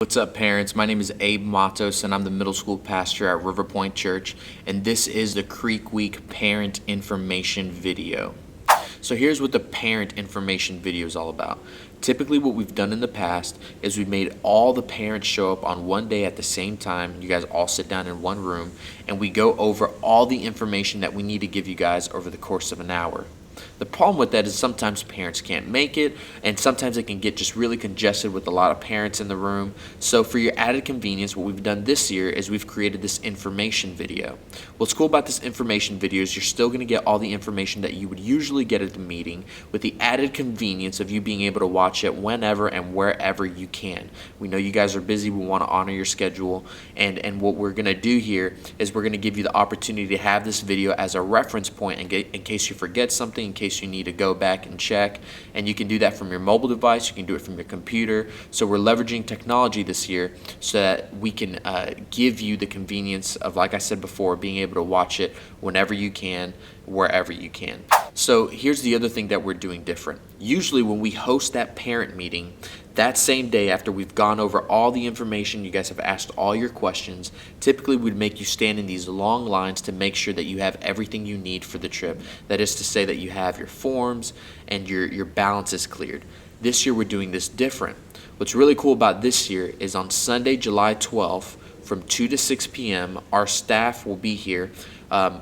What's up, parents? My name is Abe Matos, and I'm the middle school pastor at Pointe Church, and this is the Creek Week parent information video. So here's what the parent information video is all about. Typically what we've done in the past is we've made all the parents show up on one day at the same time. You guys all sit down in one room, and we go over all the information that we need to give you guys over the course of an hour. The problem with that is sometimes parents can't make it, and sometimes it can get just really congested with a lot of parents in the room. So for your added convenience, what we've done this year is we've created this information video. What's cool about this information video is you're still going to get all the information that you would usually get at the meeting, with the added convenience of you being able to watch it whenever and wherever you can. We know you guys are busy. We want to honor your schedule, and what we're going to do here is we're going to give you the opportunity to have this video as a reference point in case you forget something, in case you need to go back and check. And you can do that from your mobile device, you can do it from your computer. So we're leveraging technology this year so that we can give you the convenience of, like I said before, being able to watch it whenever you can, wherever you can. So here's the other thing that we're doing different. Usually when we host that parent meeting, that same day after we've gone over all the information, you guys have asked all your questions, typically we'd make you stand in these long lines to make sure that you have everything you need for the trip. That is to say that you have your forms and your balance is cleared. This year we're doing this different. What's really cool about this year is on Sunday, July 12th, from 2 to 6 p.m., our staff will be here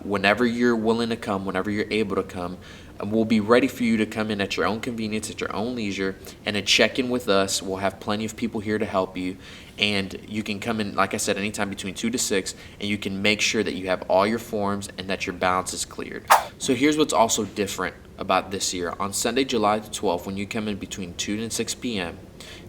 whenever you're willing to come, whenever you're able to come. And we'll be ready for you to come in at your own convenience, at your own leisure, and to check in with us. We'll have plenty of people here to help you, and you can come in, like I said, anytime between 2 to 6, and you can make sure that you have all your forms and that your balance is cleared. So here's what's also different about this year. On Sunday, July the 12th, when you come in between 2 and 6 p.m.,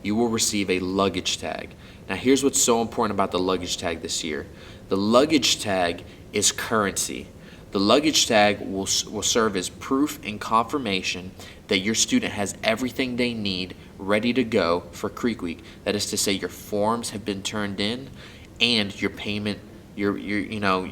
you will receive a luggage tag. Now here's what's so important about the luggage tag this year. The luggage tag is currency. The luggage tag will serve as proof and confirmation that your student has everything they need ready to go for Creek Week. That is to say, your forms have been turned in, and your payment, you're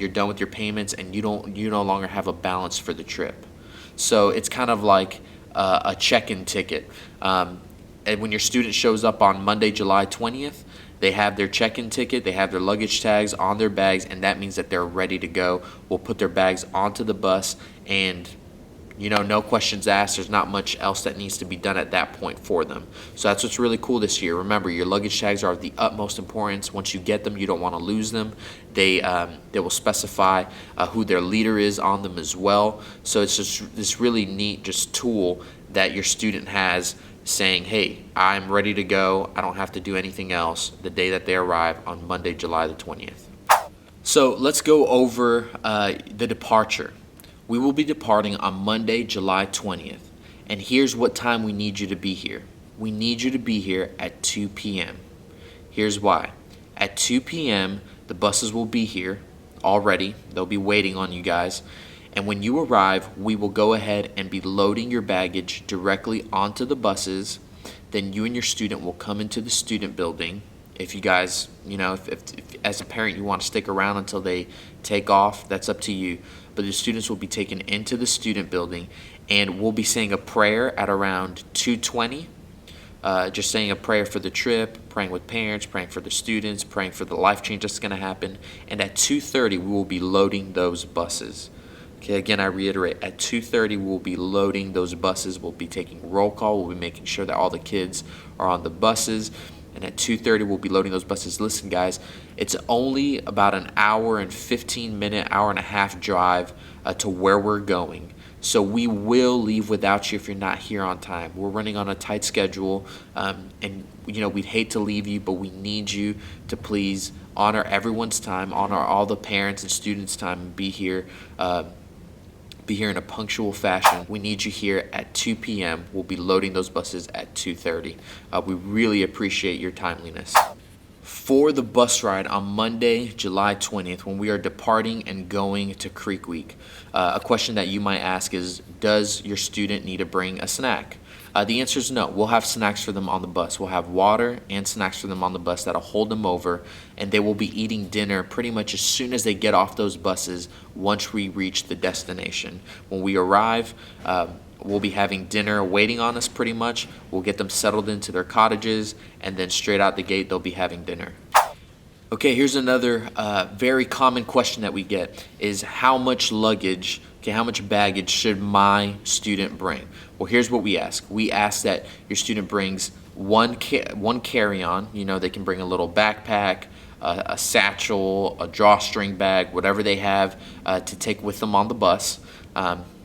done with your payments, and you no longer have a balance for the trip. So it's kind of like a check-in ticket. And when your student shows up on Monday, July 20th, they have their check-in ticket, they have their luggage tags on their bags, and that means that they're ready to go. We'll put their bags onto the bus, and no questions asked. There's not much else that needs to be done at that point for them. So that's what's really cool this year. Remember, your luggage tags are of the utmost importance. Once you get them, you don't want to lose them. They will specify who their leader is on them as well. So it's just this really neat tool that your student has, saying, hey, I'm ready to go. I don't have to do anything else the day that they arrive on Monday, July the 20th. So let's go over the departure. We will be departing on Monday, July 20th. And here's what time we need you to be here. We need you to be here at 2 p.m. Here's why. At 2 p.m., the buses will be here already. They'll be waiting on you guys. And when you arrive, we will go ahead and be loading your baggage directly onto the buses. Then you and your student will come into the student building. If you guys, if as a parent you want to stick around until they take off, that's up to you. But the students will be taken into the student building, and we'll be saying a prayer at around 2:20. Just saying a prayer for the trip, praying with parents, praying for the students, praying for the life change that's going to happen. And at 2:30, we will be loading those buses. Okay, again, I reiterate, at 2:30, we'll be loading those buses. We'll be taking roll call. We'll be making sure that all the kids are on the buses. And at 2:30, we'll be loading those buses. Listen, guys, it's only about an hour and 15-minute, hour and a half drive to where we're going. So we will leave without you if you're not here on time. We're running on a tight schedule, and we'd hate to leave you, but we need you to please honor everyone's time, honor all the parents and students' time, and be here in a punctual fashion. We need you here at 2 p.m. We'll be loading those buses at 2:30. We really appreciate your timeliness. For the bus ride on Monday, July 20th, when we are departing and going to Creek Week, a question that you might ask is, does your student need to bring a snack? The answer is no. We'll have snacks for them on the bus. We'll have water and snacks for them on the bus that'll hold them over, and they will be eating dinner pretty much as soon as they get off those buses once we reach the destination. When we arrive, we'll be having dinner waiting on us pretty much. We'll get them settled into their cottages, and then straight out the gate, they'll be having dinner. Okay, here's another very common question that we get is how much luggage, how much baggage should my student bring? Well, here's what we ask. We ask that your student brings one carry-on. They can bring a little backpack, a satchel, a drawstring bag, whatever they have to take with them on the bus.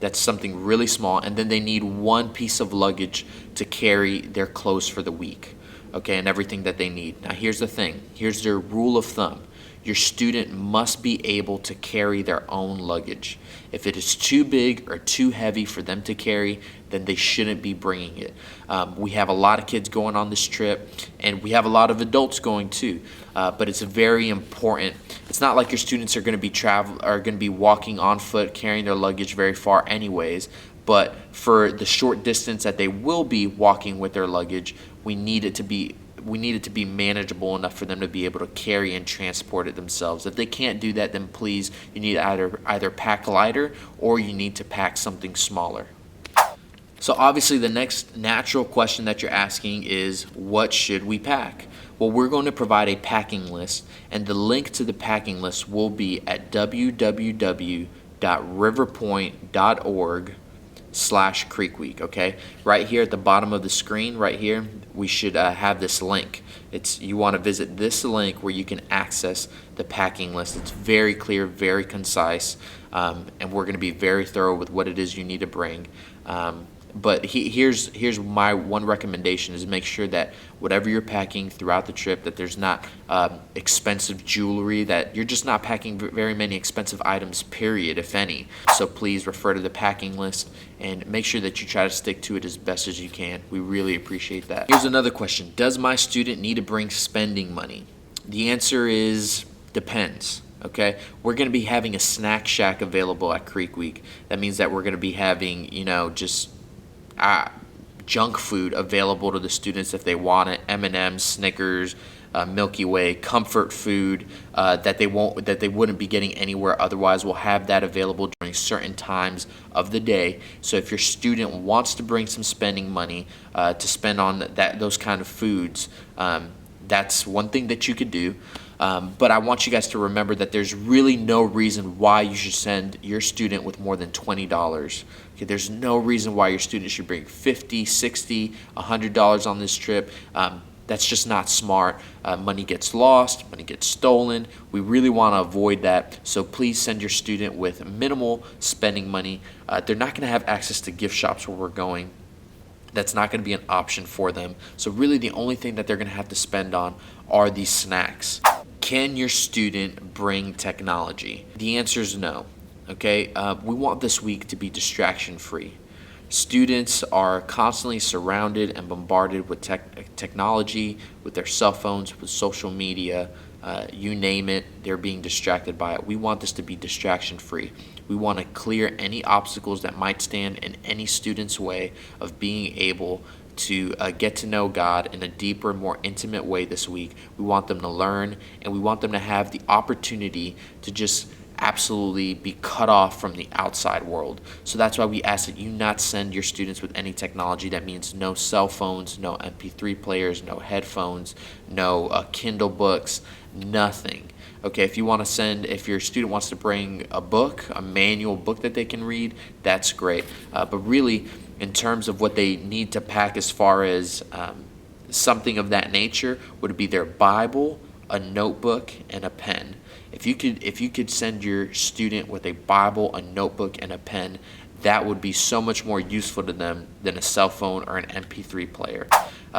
That's something really small. And then they need one piece of luggage to carry their clothes for the week. Okay, and everything that they need. Now here's the thing. Here's their rule of thumb. Your student must be able to carry their own luggage. If it is too big or too heavy for them to carry, then they shouldn't be bringing it. We have a lot of kids going on this trip, and we have a lot of adults going too. But it's very important. It's not like your students are going to be walking on foot, carrying their luggage very far anyways. But for the short distance that they will be walking with their luggage, we need it to be manageable enough for them to be able to carry and transport it themselves. If they can't do that, then please, you need to either pack lighter or you need to pack something smaller. So obviously the next natural question that you're asking is, what should we pack? Well, we're going to provide a packing list, and the link to the packing list will be at www.riverpointe.org/Creek Week. Okay, right here at the bottom of the screen, right here, we should have this link. You want to visit this link where you can access the packing list. It's very clear, very concise, and we're going to be very thorough with what it is you need to bring. But here's my one recommendation is make sure that whatever you're packing throughout the trip, that there's not expensive jewelry, that you're just not packing very many expensive items, period, if any. So please refer to the packing list and make sure that you try to stick to it as best as you can. We really appreciate that. Here's another question. Does my student need to bring spending money? The answer is depends. Okay, we're going to be having a snack shack available at Creek Week. That means that we're going to be having, just junk food available to the students if they want it. M&Ms, Snickers, Milky Way, comfort food that they wouldn't be getting anywhere otherwise. We'll have that available during certain times of the day. So if your student wants to bring some spending money to spend on those kind of foods, that's one thing that you could do. But I want you guys to remember that there's really no reason why you should send your student with more than $20. Okay, there's no reason why your student should bring $50, $60, $100 on this trip. That's just not smart. Money gets lost, money gets stolen. We really want to avoid that. So please send your student with minimal spending money. They're not going to have access to gift shops where we're going. That's not going to be an option for them. So really the only thing that they're going to have to spend on are these snacks. Can your student bring technology? The answer is no. Okay, we want this week to be distraction-free. Students are constantly surrounded and bombarded with technology, with their cell phones, with social media, you name it, they're being distracted by it. We want this to be distraction-free. We want to clear any obstacles that might stand in any student's way of being able to get to know God in a deeper, more intimate way this week. We want them to learn, and we want them to have the opportunity to just absolutely be cut off from the outside world. So that's why we ask that you not send your students with any technology. That means no cell phones, no MP3 players, no headphones, no Kindle books, nothing. Okay, if your student wants to bring a book, a manual book that they can read, that's great. But really, in terms of what they need to pack as far as something of that nature, would be their Bible, a notebook, and a pen. If you could send your student with a Bible, a notebook, and a pen, that would be so much more useful to them than a cell phone or an MP3 player.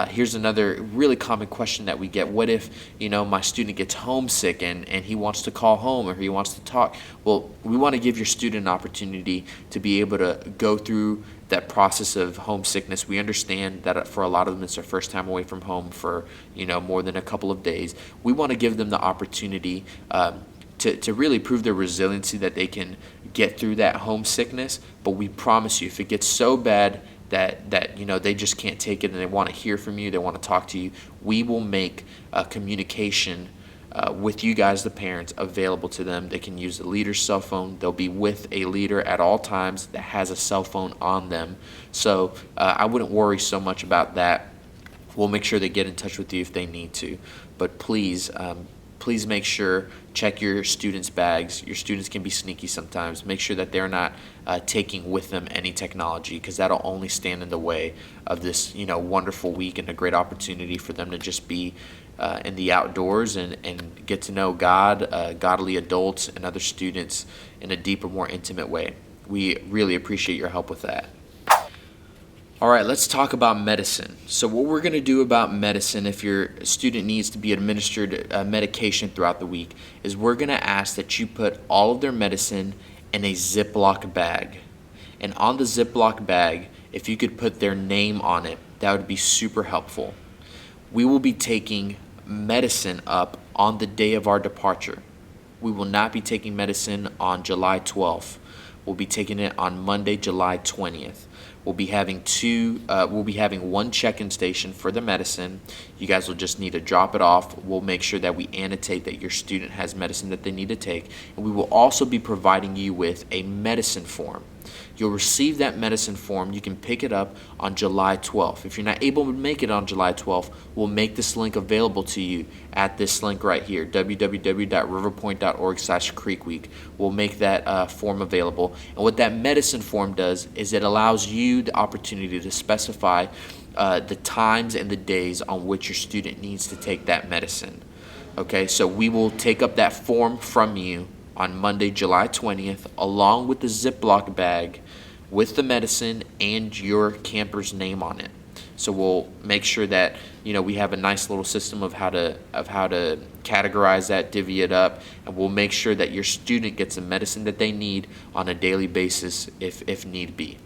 Here's another really common question that we get. What if, my student gets homesick and he wants to call home or he wants to talk? Well, we want to give your student an opportunity to be able to go through that process of homesickness. We understand that for a lot of them, it's their first time away from home for, more than a couple of days. We want to give them the opportunity to really prove their resiliency, that they can get through that homesickness. But we promise you, if it gets so bad that they just can't take it and they want to hear from you, they want to talk to you, we will make communication with you guys, the parents, available to them. They can use the leader's cell phone. They'll be with a leader at all times that has a cell phone on them. So I wouldn't worry so much about that. We'll make sure they get in touch with you if they need to. But please make sure, check your students' bags. Your students can be sneaky sometimes. Make sure that they're not taking with them any technology, because that'll only stand in the way of this, wonderful week and a great opportunity for them to just be in the outdoors and get to know God, godly adults, and other students in a deeper, more intimate way. We really appreciate your help with that. All right, let's talk about medicine. So what we're going to do about medicine, if your student needs to be administered medication throughout the week, is we're going to ask that you put all of their medicine in a Ziploc bag. And on the Ziploc bag, if you could put their name on it, that would be super helpful. We will be taking medicine up on the day of our departure. We will not be taking medicine on July 12th. We'll be taking it on Monday, July 20th. We'll be having one check-in station for the medicine. You guys will just need to drop it off. We'll make sure that we annotate that your student has medicine that they need to take. And we will also be providing you with a medicine form. You'll receive that medicine form. You can pick it up on July 12th. If you're not able to make it on July 12th, we'll make this link available to you at this link right here, www.riverpointe.org/creekweek. We'll make that form available. And what that medicine form does is it allows you the opportunity to specify the times and the days on which your student needs to take that medicine. Okay, so we will take up that form from you on Monday, July 20th, along with the Ziploc bag with the medicine and your camper's name on it. So we'll make sure that we have a nice little system of how to categorize that, divvy it up, and we'll make sure that your student gets the medicine that they need on a daily basis if need be.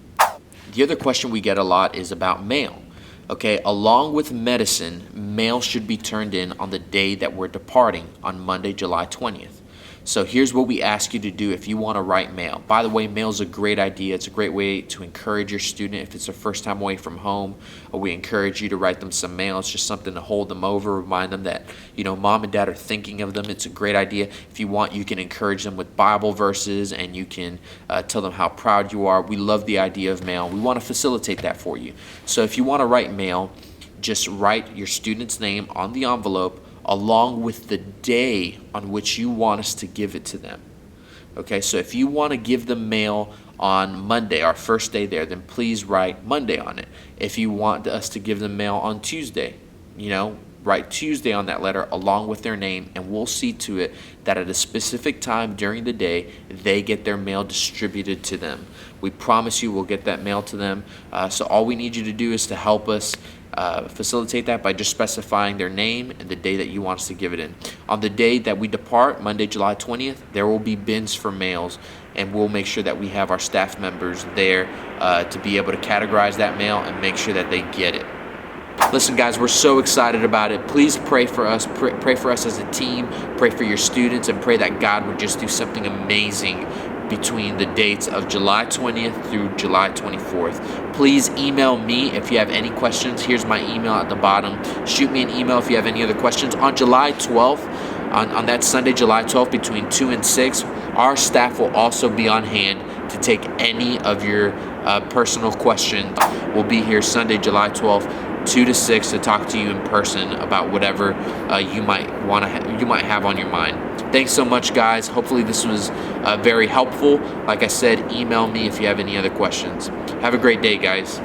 The other question we get a lot is about mail. Okay, along with medicine, mail should be turned in on the day that we're departing on Monday, July 20th. So here's what we ask you to do if you want to write mail. By the way, mail is a great idea. It's a great way to encourage your student if it's their first time away from home. We encourage you to write them some mail. It's just something to hold them over, remind them that mom and dad are thinking of them. It's a great idea. If you want, you can encourage them with Bible verses, and you can tell them how proud you are. We love the idea of mail. We want to facilitate that for you. So if you want to write mail, just write your student's name on the envelope along with the day on which you want us to give it to them. Okay, so if you want to give them mail on Monday, our first day there, then please write Monday on it. If you want us to give them mail on Tuesday, write Tuesday on that letter along with their name, and we'll see to it that at a specific time during the day, they get their mail distributed to them. We promise you we'll get that mail to them. So all we need you to do is to help us facilitate that by just specifying their name and the day that you want us to give it in. On the day that we depart, Monday, July 20th, there will be bins for mails, and we'll make sure that we have our staff members there to be able to categorize that mail and make sure that they get it. Listen, guys, we're so excited about it. Please pray for us. Pray for us as a team. Pray for your students, and pray that God would just do something amazing between the dates of July 20th through July 24th. Please email me if you have any questions. Here's my email at the bottom. Shoot me an email if you have any other questions. On July 12th, on that Sunday, July 12th, between 2 and 6, our staff will also be on hand to take any of your personal questions. We'll be here Sunday, July 12th, 2 to 6 to talk to you in person about whatever you might have on your mind. Thanks so much, guys. Hopefully this was very helpful. Like I said, email me if you have any other questions. Have a great day, guys.